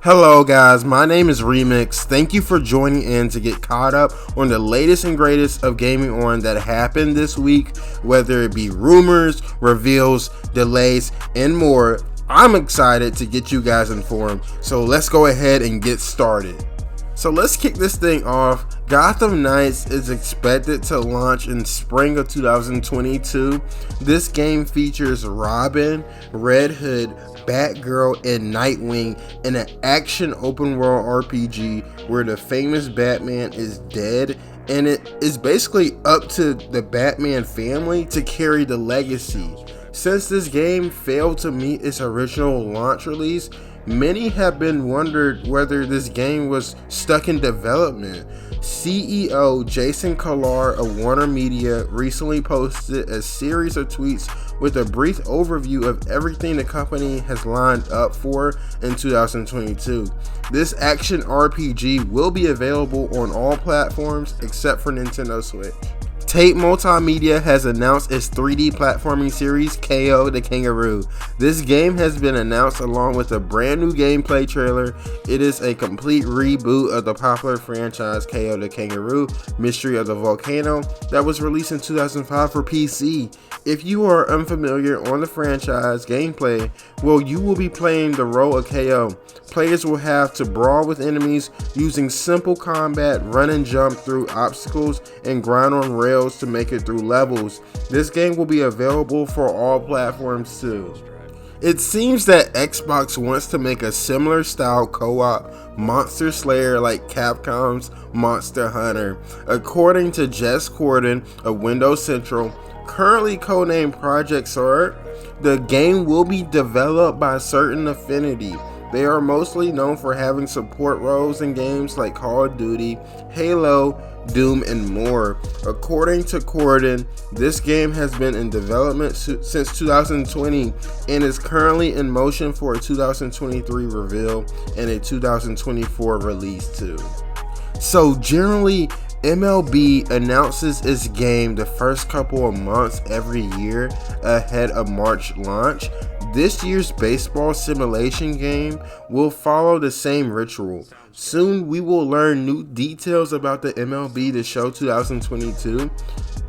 Hello guys, my name is Remix. Thank you for joining in to get caught up on the latest and greatest of gaming on that happened this week, whether it be rumors, reveals, delays, and more. I'm excited to get you guys informed, so let's go ahead and get started. So let's kick this thing off. Gotham Knights is expected to launch in spring of 2022. This game features Robin, Red Hood, Batgirl, and Nightwing in an action open world RPG where the famous Batman is dead, and it is basically up to the Batman family to carry the legacy. Since this game failed to meet its original launch release, many have been wondered whether this game was stuck in development. CEO Jason Kilar of Warner Media recently posted a series of tweets with a brief overview of everything the company has lined up for in 2022. This action RPG will be available on all platforms except for Nintendo Switch. Tate Multimedia has announced its 3D platforming series, KO the Kangaroo. This game has been announced along with a brand new gameplay trailer. It is a complete reboot of the popular franchise KO the Kangaroo, Mystery of the Volcano, that was released in 2005 for PC. If you are unfamiliar on the franchise gameplay, well, you will be playing the role of KO. Players will have to brawl with enemies using simple combat, run and jump through obstacles, and grind on rails to make it through levels. This game will be available for all platforms too. It seems that Xbox wants to make a similar style co-op monster slayer like Capcom's Monster Hunter. According to Jess Corden of Windows Central, currently codenamed Project Sword, the game will be developed by Certain Affinity. They are mostly known for having support roles in games like Call of Duty, Halo, Doom, and more. According to Corden, this game has been in development since 2020 and is currently in motion for a 2023 reveal and a 2024 release too. So generally, MLB announces its game the first couple of months every year ahead of March launch. This year's baseball simulation game will follow the same ritual. Soon we will learn new details about the MLB The Show 2022.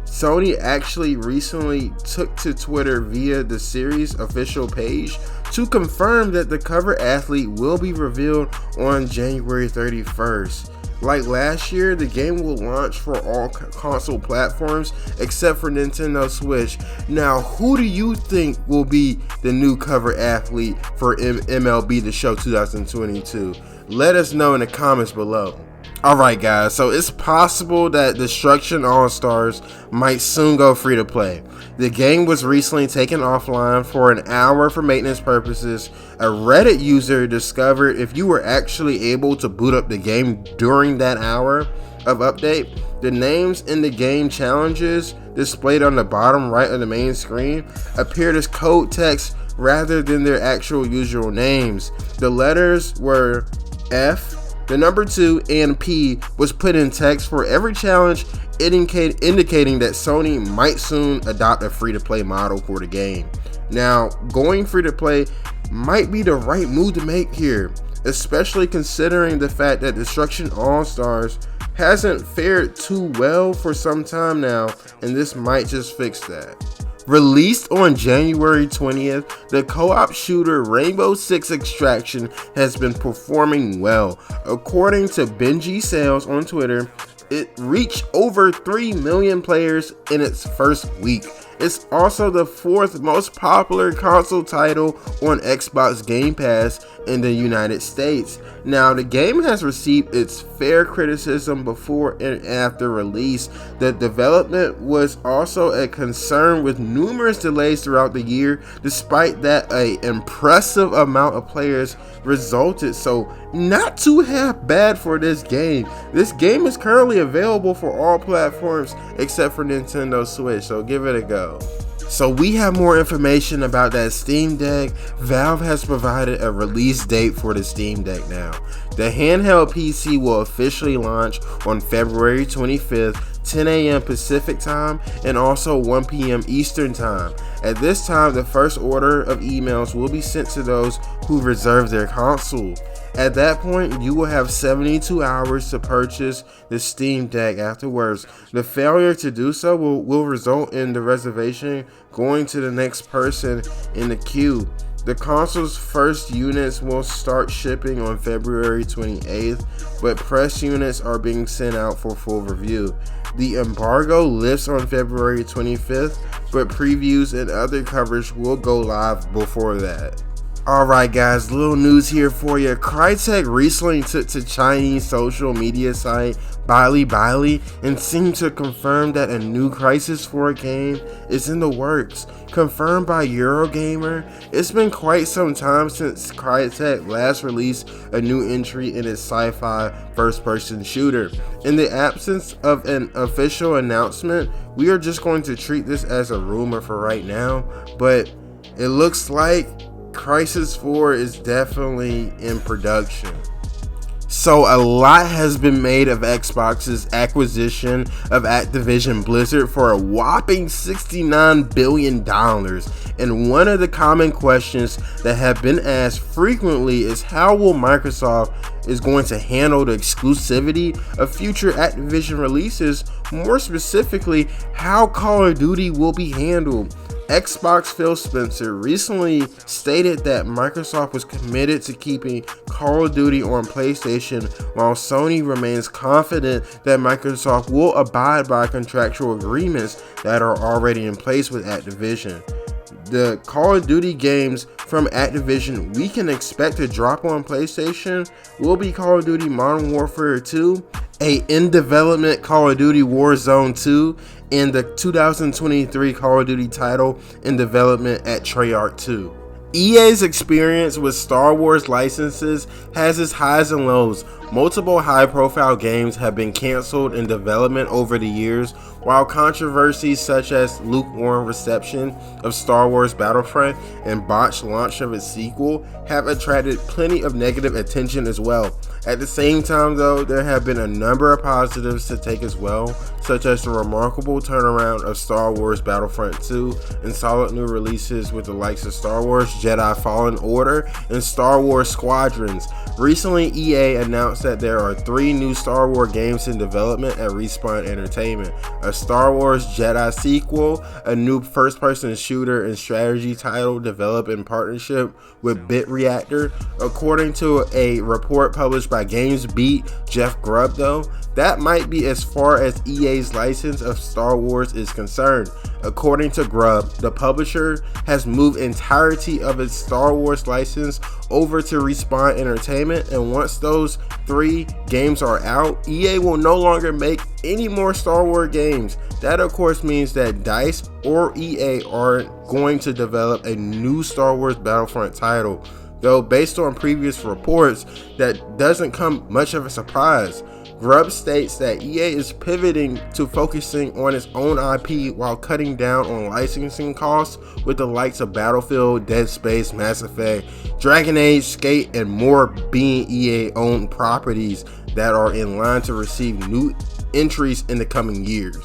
Sony actually recently took to Twitter via the series official page to confirm that the cover athlete will be revealed on January 31st. Like last year, the game will launch for all console platforms except for Nintendo Switch. Now, who do you think will be the new cover athlete for MLB The Show 2022? Let us know in the comments below. Alright guys, so it's possible that Destruction All-Stars might soon go free to play. The game was recently taken offline for an hour for maintenance purposes. A Reddit user discovered if you were actually able to boot up the game during that hour of update, the names in the game challenges displayed on the bottom right of the main screen appeared as code text rather than their actual usual names. The letters were F, the number 2, and P was put in text for every challenge, indicating that Sony might soon adopt a free-to-play model for the game. Now, going free-to-play might be the right move to make here, especially considering the fact that Destruction All-Stars hasn't fared too well for some time now, and this might just fix that. Released on January 20th, the co-op shooter Rainbow Six Extraction has been performing well. According to Benji Sales on Twitter, it reached over 3 million players in its first week. It's also the 4th most popular console title on Xbox Game Pass in the United States. Now, the game has received its fair criticism before and after release. The development was also a concern with numerous delays throughout the year. Despite that, an impressive amount of players resulted, so not too half bad for this game. This game is currently available for all platforms except for Nintendo Switch, so give it a go. So we have more information about that Steam Deck. Valve has provided a release date for the Steam Deck now. The handheld PC will officially launch on February 25th, 10 a.m. Pacific time and also 1 p.m. Eastern time. At this time, the first order of emails will be sent to those who reserve their console. At that point, you will have 72 hours to purchase the Steam Deck afterwards. The failure to do so will result in the reservation going to the next person in the queue. The console's first units will start shipping on February 28th, but press units are being sent out for full review. The embargo lifts on February 25th, but previews and other coverage will go live before that. Alright guys, little news here for you. Crytek recently took to Chinese social media site Bilibili and seemed to confirm that a new Crysis 4 game is in the works. Confirmed by Eurogamer, it's been quite some time since Crytek last released a new entry in its sci-fi first-person shooter. In the absence of an official announcement, we are just going to treat this as a rumor for right now, but it looks like Crysis 4 is definitely in production. So a lot has been made of Xbox's acquisition of Activision Blizzard for a whopping $69 billion. And one of the common questions that have been asked frequently is how will Microsoft is going to handle the exclusivity of future Activision releases, more specifically how Call of Duty will be handled. Xbox Phil Spencer recently stated that Microsoft was committed to keeping Call of Duty on PlayStation, while Sony remains confident that Microsoft will abide by contractual agreements that are already in place with Activision. The Call of Duty games from Activision we can expect to drop on PlayStation will be Call of Duty Modern Warfare 2, a in-development Call of Duty Warzone 2, and the 2023 Call of Duty title in development at Treyarch 2. EA's experience with Star Wars licenses has its highs and lows. Multiple high-profile games have been cancelled in development over the years, while controversies such as lukewarm reception of Star Wars Battlefront and botched launch of its sequel have attracted plenty of negative attention as well. At the same time though, there have been a number of positives to take as well, such as the remarkable turnaround of Star Wars Battlefront 2 and solid new releases with the likes of Star Wars Jedi Fallen Order and Star Wars Squadrons. Recently, EA announced that there are 3 new Star Wars games in development at Respawn Entertainment: a Star Wars Jedi sequel, a new first-person shooter and strategy title developed in partnership with BitReactor. According to a report published by GamesBeat, Jeff Grubb though, that might be as far as EA's license of Star Wars is concerned. According to Grubb, the publisher has moved entirety of its Star Wars license over to Respawn Entertainment, and once those 3 games are out, EA will no longer make any more Star Wars games. That of course means that DICE or EA aren't going to develop a new Star Wars Battlefront title, though based on previous reports that doesn't come much of a surprise. Grubb states that EA is pivoting to focusing on its own IP while cutting down on licensing costs, with the likes of Battlefield, Dead Space, Mass Effect, Dragon Age, Skate, and more being EA-owned properties that are in line to receive new entries in the coming years.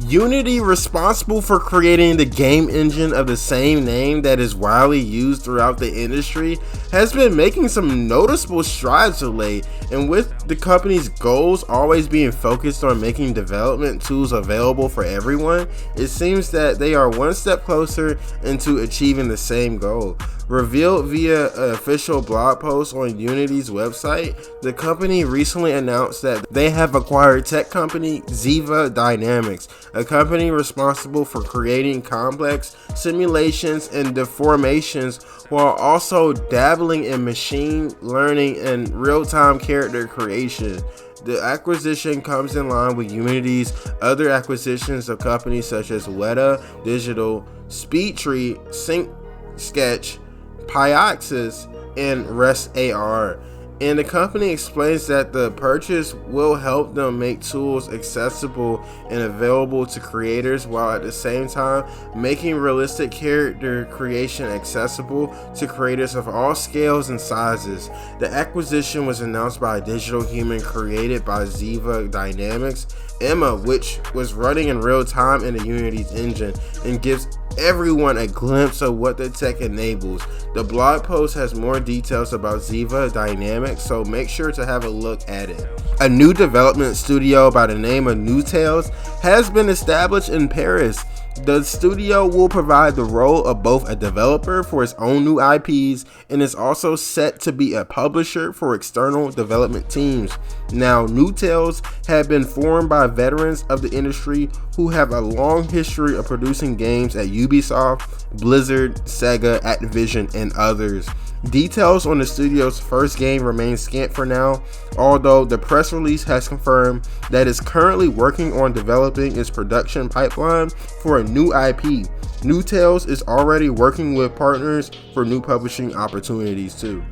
Unity, responsible for creating the game engine of the same name that is widely used throughout the industry, has been making some noticeable strides of late, and with the company's goals always being focused on making development tools available for everyone, it seems that they are one step closer into achieving the same goal. Revealed via an official blog post on Unity's website, the company recently announced that they have acquired tech company Ziva Dynamics, a company responsible for creating complex simulations and deformations while also dabbling in machine learning and real-time character creation. The acquisition comes in line with Unity's other acquisitions of companies such as Weta Digital, SpeedTree, SyncSketch, Pyoxis, and Rest AR. And the company explains that the purchase will help them make tools accessible and available to creators, while at the same time making realistic character creation accessible to creators of all scales and sizes. The acquisition was announced by a digital human created by Ziva Dynamics Emma, which was running in real time in the Unity's engine, and gives everyone a glimpse of what the tech enables. The blog post has more details about Ziva dynamics, so make sure to have a look at it. A new development studio by the name of New Tales has been established in Paris. The studio will provide the role of both a developer for its own new IPs and is also set to be a publisher for external development teams. Now, New Tales have been formed by veterans of the industry who have a long history of producing games at Ubisoft, Blizzard, Sega, Activision, and others. Details on the studio's first game remain scant for now, although the press release has confirmed that it's currently working on developing its production pipeline for a new IP. New Tales is already working with partners for new publishing opportunities too.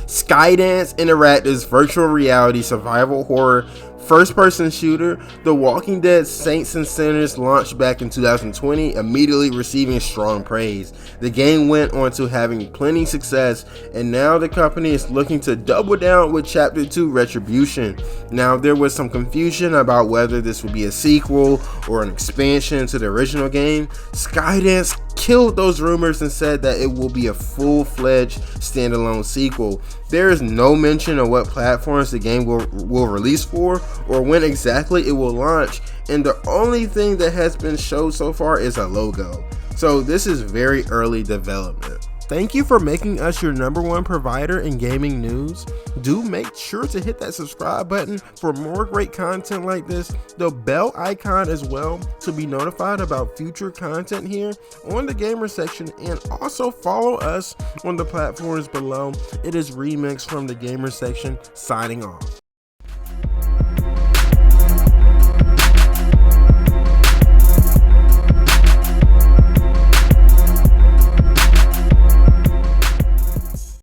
Skydance Interactive's virtual reality survival horror first-person shooter, The Walking Dead Saints and Sinners, launched back in 2020, immediately receiving strong praise. The game went on to having plenty success, and now the company is looking to double down with Chapter 2 Retribution. Now, there was some confusion about whether this would be a sequel or an expansion to the original game. Skydance killed those rumors and said that it will be a full-fledged standalone sequel. There is no mention of what platforms the game will release for or when exactly it will launch, and the only thing that has been showed so far is a logo. So this is very early development. Thank you for making us your #1 provider in gaming news. Do make sure to hit that subscribe button for more great content like this, the bell icon as well to be notified about future content here on the gamer section, and also follow us on the platforms below. It is Remix from the gamer section signing off.